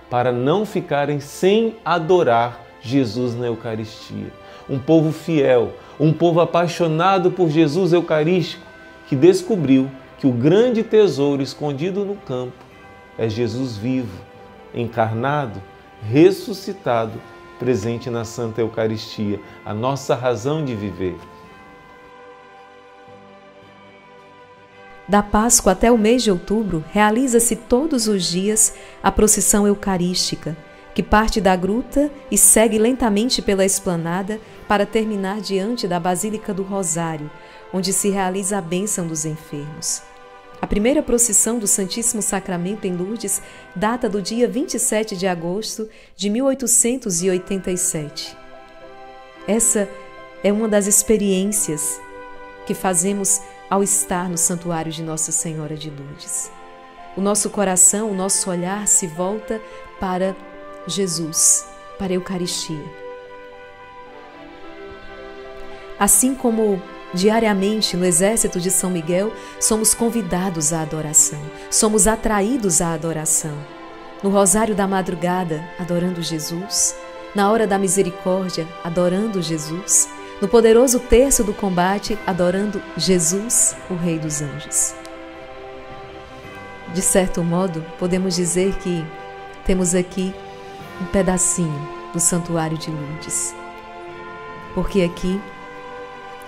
para não ficarem sem adorar Jesus na Eucaristia. Um povo fiel, um povo apaixonado por Jesus Eucarístico, que descobriu que o grande tesouro escondido no campo é Jesus vivo, encarnado, ressuscitado, presente na Santa Eucaristia, a nossa razão de viver. Da Páscoa até o mês de outubro, realiza-se todos os dias a procissão eucarística, que parte da gruta e segue lentamente pela esplanada para terminar diante da Basílica do Rosário, onde se realiza a bênção dos enfermos. A primeira procissão do Santíssimo Sacramento em Lourdes data do dia 27 de agosto de 1887. Essa é uma das experiências que fazemos ao estar no Santuário de Nossa Senhora de Lourdes. O nosso coração, o nosso olhar se volta para Jesus, para a Eucaristia. Assim como diariamente no exército de São Miguel, somos convidados à adoração, somos atraídos à adoração. No rosário da madrugada, adorando Jesus, na hora da misericórdia, adorando Jesus, no poderoso terço do combate, adorando Jesus, o Rei dos Anjos. De certo modo, podemos dizer que temos aqui um pedacinho do Santuário de Lourdes, porque aqui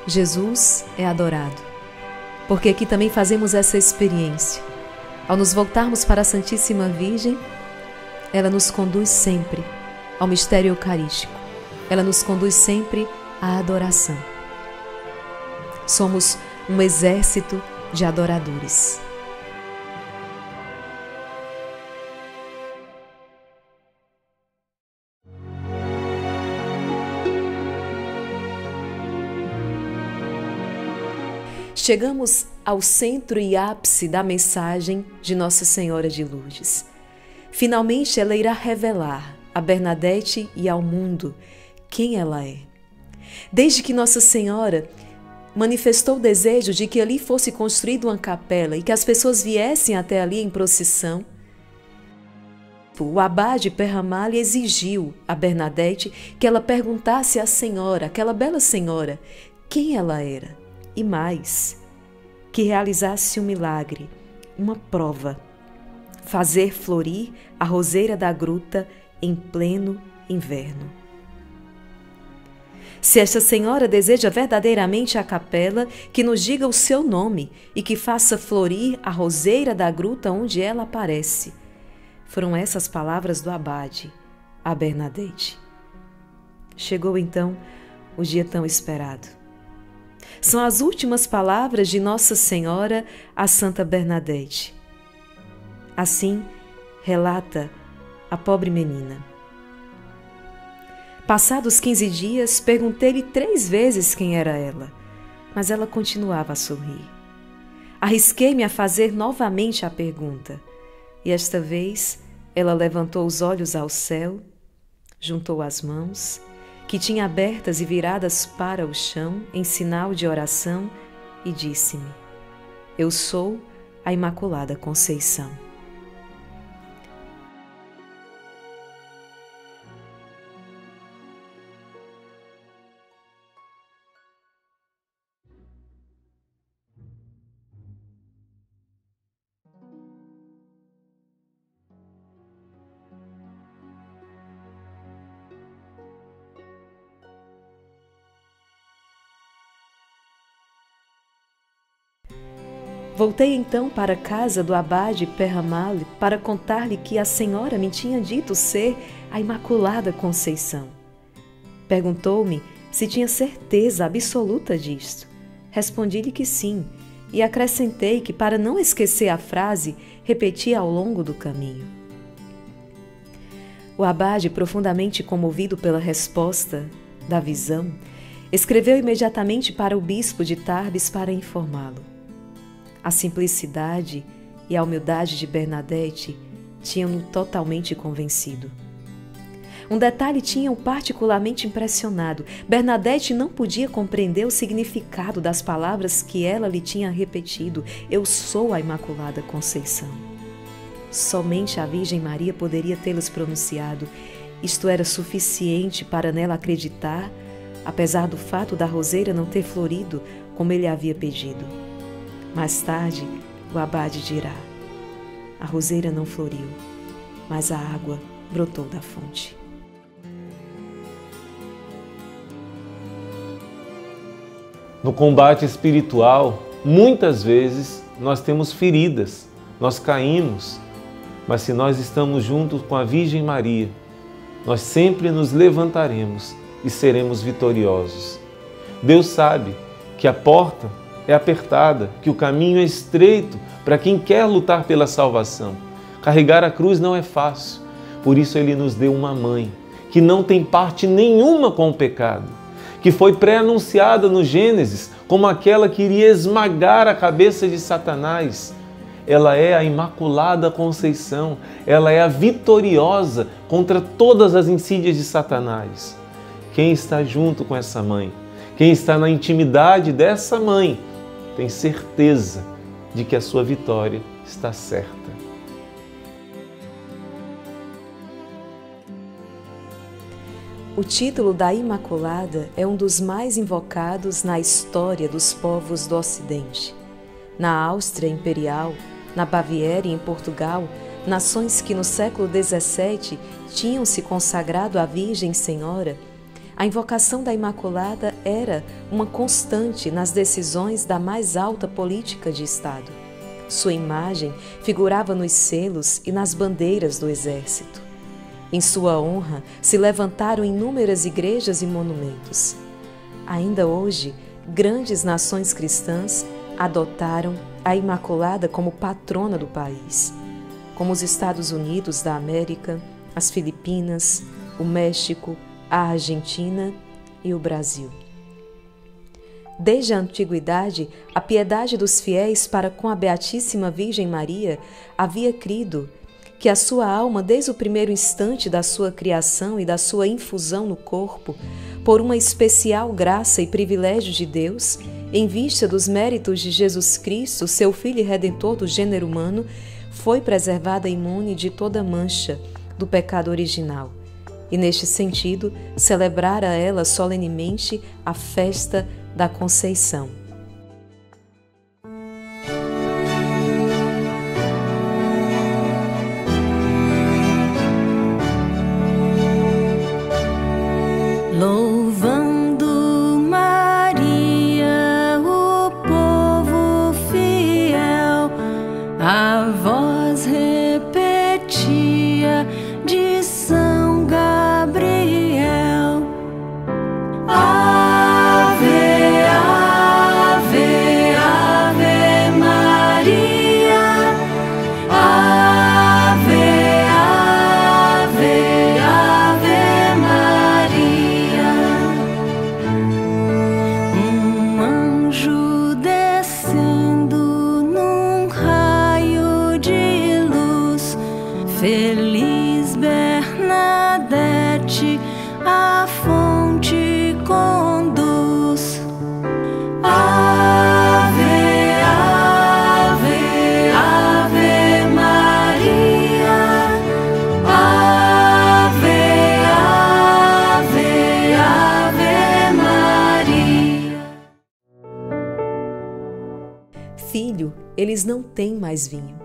Jesus é adorado, porque aqui também fazemos essa experiência. Ao nos voltarmos para a Santíssima Virgem, ela nos conduz sempre ao mistério eucarístico, ela nos conduz sempre à adoração. Somos um exército de adoradores. Chegamos ao centro e ápice da mensagem de Nossa Senhora de Lourdes. Finalmente ela irá revelar a Bernadette e ao mundo quem ela é. Desde que Nossa Senhora manifestou o desejo de que ali fosse construída uma capela e que as pessoas viessem até ali em procissão, o abade Perramale exigiu a Bernadette que ela perguntasse à senhora, aquela bela senhora, quem ela era. E mais, que realizasse um milagre, uma prova, fazer florir a roseira da gruta em pleno inverno. Se esta senhora deseja verdadeiramente a capela, que nos diga o seu nome e que faça florir a roseira da gruta onde ela aparece. Foram essas palavras do abade a Bernadette. Chegou então o dia tão esperado. São as últimas palavras de Nossa Senhora a Santa Bernadette. Assim, relata a pobre menina. Passados 15 dias, perguntei-lhe 3 vezes quem era ela, mas ela continuava a sorrir. Arrisquei-me a fazer novamente a pergunta, e esta vez ela levantou os olhos ao céu, juntou as mãos, que tinha abertas e viradas para o chão, em sinal de oração, e disse-me: Eu sou a Imaculada Conceição. Voltei então para a casa do abade Perramale para contar-lhe que a senhora me tinha dito ser a Imaculada Conceição. Perguntou-me se tinha certeza absoluta disto. Respondi-lhe que sim, e acrescentei que, para não esquecer a frase, repetia ao longo do caminho. O abade, profundamente comovido pela resposta da visão, escreveu imediatamente para o bispo de Tarbes para informá-lo. A simplicidade e a humildade de Bernadette tinham-no totalmente convencido. Um detalhe tinha-o particularmente impressionado. Bernadette não podia compreender o significado das palavras que ela lhe tinha repetido. Eu sou a Imaculada Conceição. Somente a Virgem Maria poderia tê-las pronunciado. Isto era suficiente para nela acreditar, apesar do fato da roseira não ter florido como ele havia pedido. Mais tarde, o abade dirá: a roseira não floriu, mas a água brotou da fonte. No combate espiritual, muitas vezes nós temos feridas, nós caímos, mas se nós estamos juntos com a Virgem Maria, nós sempre nos levantaremos e seremos vitoriosos. Deus sabe que a porta é apertada, que o caminho é estreito para quem quer lutar pela salvação. Carregar a cruz não é fácil, por isso Ele nos deu uma mãe que não tem parte nenhuma com o pecado, que foi pré-anunciada no Gênesis como aquela que iria esmagar a cabeça de Satanás. Ela é a Imaculada Conceição, ela é a vitoriosa contra todas as insídias de Satanás. Quem está junto com essa mãe, quem está na intimidade dessa mãe, tem certeza de que a sua vitória está certa. O título da Imaculada é um dos mais invocados na história dos povos do Ocidente. Na Áustria Imperial, na Baviera e em Portugal, nações que no século XVII tinham se consagrado à Virgem Senhora, a invocação da Imaculada era uma constante nas decisões da mais alta política de Estado. Sua imagem figurava nos selos e nas bandeiras do exército. Em sua honra se levantaram inúmeras igrejas e monumentos. Ainda hoje, grandes nações cristãs adotaram a Imaculada como patrona do país, como os Estados Unidos da América, as Filipinas, o México, a Argentina e o Brasil. Desde a antiguidade, a piedade dos fiéis para com a Beatíssima Virgem Maria havia crido que a sua alma, desde o primeiro instante da sua criação e da sua infusão no corpo, por uma especial graça e privilégio de Deus, em vista dos méritos de Jesus Cristo, seu Filho e Redentor do gênero humano, foi preservada imune de toda mancha do pecado original. E, neste sentido, celebrara ela solenemente a festa da Conceição. Louvando Maria, o povo fiel, a voz repetia de São Gabriel. Ave, ave, ave Maria, ave, ave, ave Maria. Um anjo descendo num raio de luz, feliz Bernadette a fonte conduz. Ave, ave, ave Maria, ave, ave, ave Maria. Filho, eles não têm mais vinho.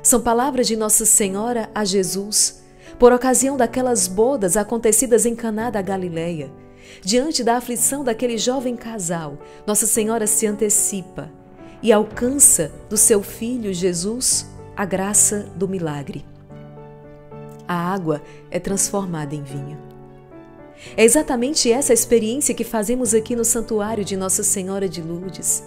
São palavras de Nossa Senhora a Jesus, por ocasião daquelas bodas acontecidas em Caná da Galileia. Diante da aflição daquele jovem casal, Nossa Senhora se antecipa e alcança do seu filho Jesus a graça do milagre. A água é transformada em vinho. É exatamente essa experiência que fazemos aqui no Santuário de Nossa Senhora de Lourdes.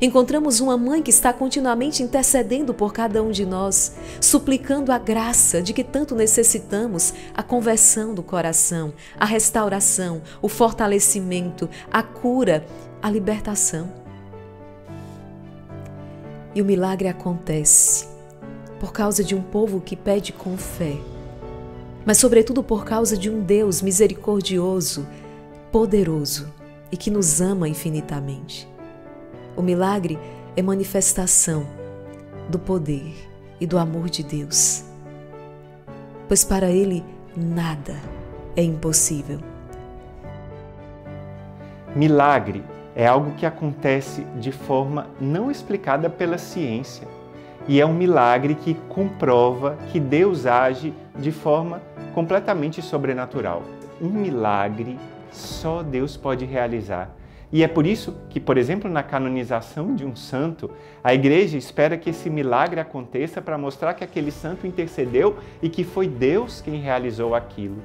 Encontramos uma mãe que está continuamente intercedendo por cada um de nós, suplicando a graça de que tanto necessitamos, a conversão do coração, a restauração, o fortalecimento, a cura, a libertação. E o milagre acontece por causa de um povo que pede com fé, mas sobretudo por causa de um Deus misericordioso, poderoso e que nos ama infinitamente. O milagre é manifestação do poder e do amor de Deus, pois para Ele nada é impossível. Milagre é algo que acontece de forma não explicada pela ciência e é um milagre que comprova que Deus age de forma completamente sobrenatural. Um milagre só Deus pode realizar. E é por isso que, por exemplo, na canonização de um santo, a Igreja espera que esse milagre aconteça para mostrar que aquele santo intercedeu e que foi Deus quem realizou aquilo.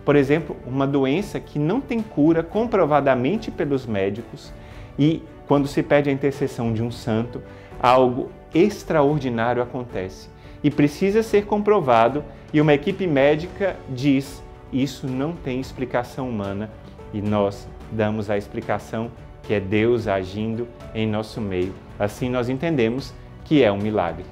Por exemplo, uma doença que não tem cura comprovadamente pelos médicos e quando se pede a intercessão de um santo, algo extraordinário acontece e precisa ser comprovado, e uma equipe médica diz: isso não tem explicação humana, e nós damos a explicação que é Deus agindo em nosso meio. Assim nós entendemos que é um milagre.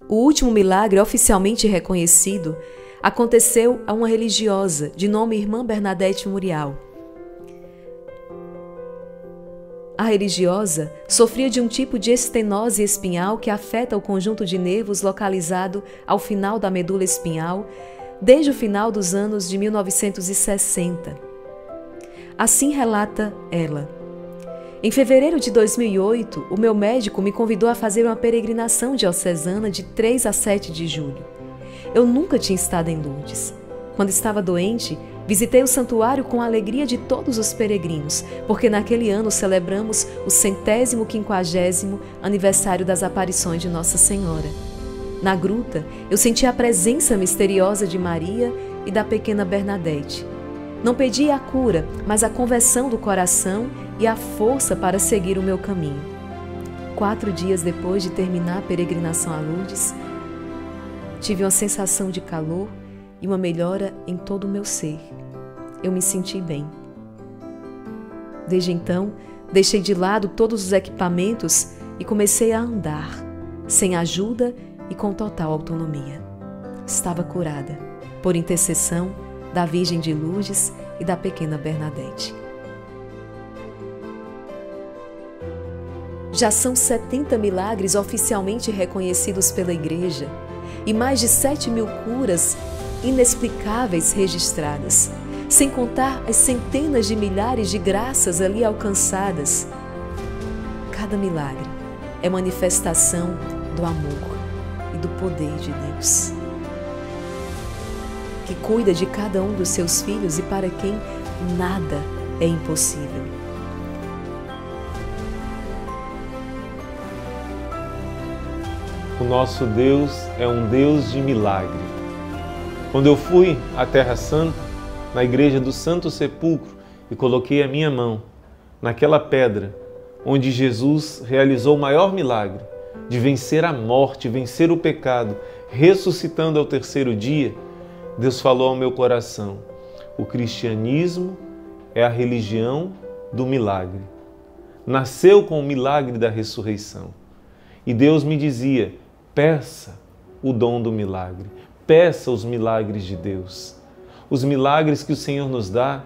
O último milagre oficialmente reconhecido aconteceu a uma religiosa de nome Irmã Bernadette Murial. A religiosa sofria de um tipo de estenose espinhal que afeta o conjunto de nervos localizado ao final da medula espinhal desde o final dos anos de 1960. Assim relata ela: em fevereiro de 2008, o meu médico me convidou a fazer uma peregrinação diocesana de 3 a 7 de julho. Eu nunca tinha estado em Lourdes. Quando estava doente, visitei o santuário com a alegria de todos os peregrinos, porque naquele ano celebramos o 150º aniversário das aparições de Nossa Senhora. Na gruta, eu senti a presença misteriosa de Maria e da pequena Bernadette. Não pedi a cura, mas a conversão do coração e a força para seguir o meu caminho. 4 dias depois de terminar a peregrinação a Lourdes, tive uma sensação de calor e uma melhora em todo o meu ser. Eu me senti bem. Desde então, deixei de lado todos os equipamentos e comecei a andar, sem ajuda e com total autonomia. Estava curada, por intercessão da Virgem de Lourdes e da pequena Bernadette. Já são 70 milagres oficialmente reconhecidos pela Igreja e mais de 7.000 curas inexplicáveis registradas, sem contar as centenas de milhares de graças ali alcançadas. Cada milagre é manifestação do amor e do poder de Deus, que cuida de cada um dos seus filhos e para quem nada é impossível. O nosso Deus é um Deus de milagre. Quando eu fui à Terra Santa, na igreja do Santo Sepulcro, e coloquei a minha mão naquela pedra onde Jesus realizou o maior milagre de vencer a morte, vencer o pecado, ressuscitando ao 3º dia, Deus falou ao meu coração: o cristianismo é a religião do milagre. Nasceu com o milagre da ressurreição. E Deus me dizia: peça o dom do milagre, peça os milagres de Deus. Os milagres que o Senhor nos dá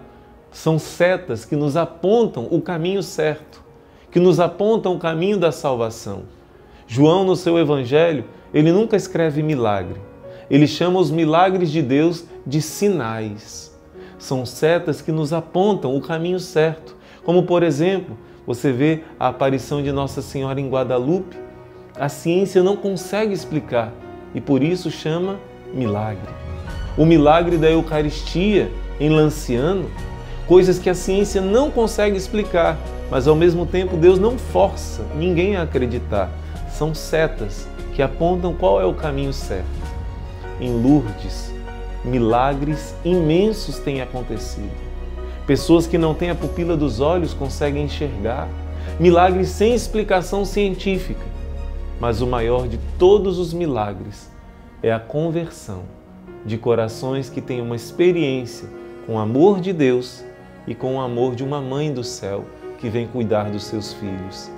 são setas que nos apontam o caminho certo, que nos apontam o caminho da salvação. João, no seu Evangelho, ele nunca escreve milagre. Ele chama os milagres de Deus de sinais. São setas que nos apontam o caminho certo. Como, por exemplo, você vê a aparição de Nossa Senhora em Guadalupe. A ciência não consegue explicar e por isso chama milagre. O milagre da Eucaristia em Lanciano, coisas que a ciência não consegue explicar, mas ao mesmo tempo Deus não força ninguém a acreditar. São setas que apontam qual é o caminho certo. Em Lourdes, milagres imensos têm acontecido. Pessoas que não têm a pupila dos olhos conseguem enxergar. Milagres sem explicação científica. Mas o maior de todos os milagres é a conversão de corações que têm uma experiência com o amor de Deus e com o amor de uma mãe do céu que vem cuidar dos seus filhos.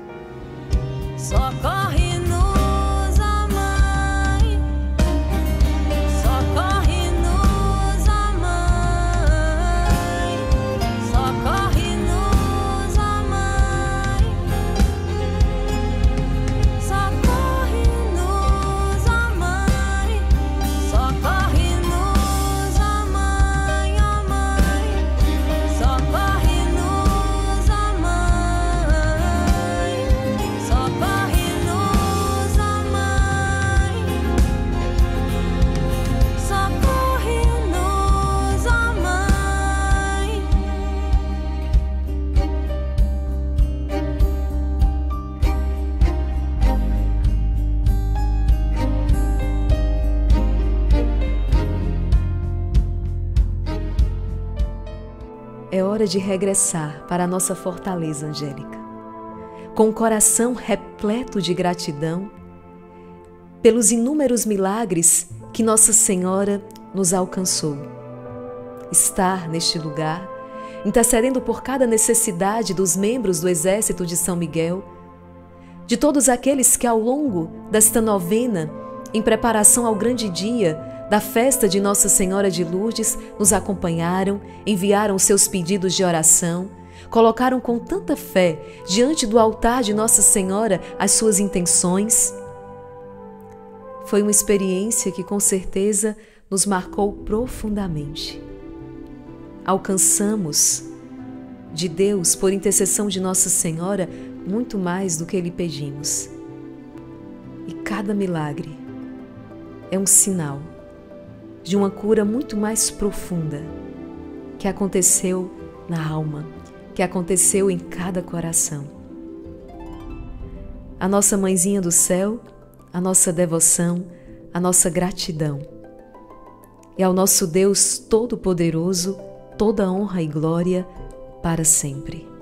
Socorre-nos, ó Mãe, socorre-nos, ó Mãe, socorre-nos, ó Mãe, socorre-nos, ó Mãe, socorre-nos, ó Mãe, ó Mãe, socorre-nos, ó Mãe, socorre-nos, ó Mãe, socorre-nos, ó Mãe. É hora de regressar para a nossa fortaleza angélica. com o coração repleto de gratidão pelos inúmeros milagres que Nossa Senhora nos alcançou. Estar neste lugar, intercedendo por cada necessidade dos membros do Exército de São Miguel, de todos aqueles que ao longo desta novena, em preparação ao grande dia da festa de Nossa Senhora de Lourdes, nos acompanharam, enviaram seus pedidos de oração, colocaram com tanta fé diante do altar de Nossa Senhora as suas intenções. Foi uma experiência que com certeza nos marcou profundamente. Alcançamos de Deus, por intercessão de Nossa Senhora, muito mais do que lhe pedimos. E cada milagre é um sinal de uma cura muito mais profunda que aconteceu na alma, que aconteceu em cada coração. A nossa Mãezinha do Céu, a nossa devoção, a nossa gratidão. E ao nosso Deus Todo-Poderoso, toda honra e glória para sempre.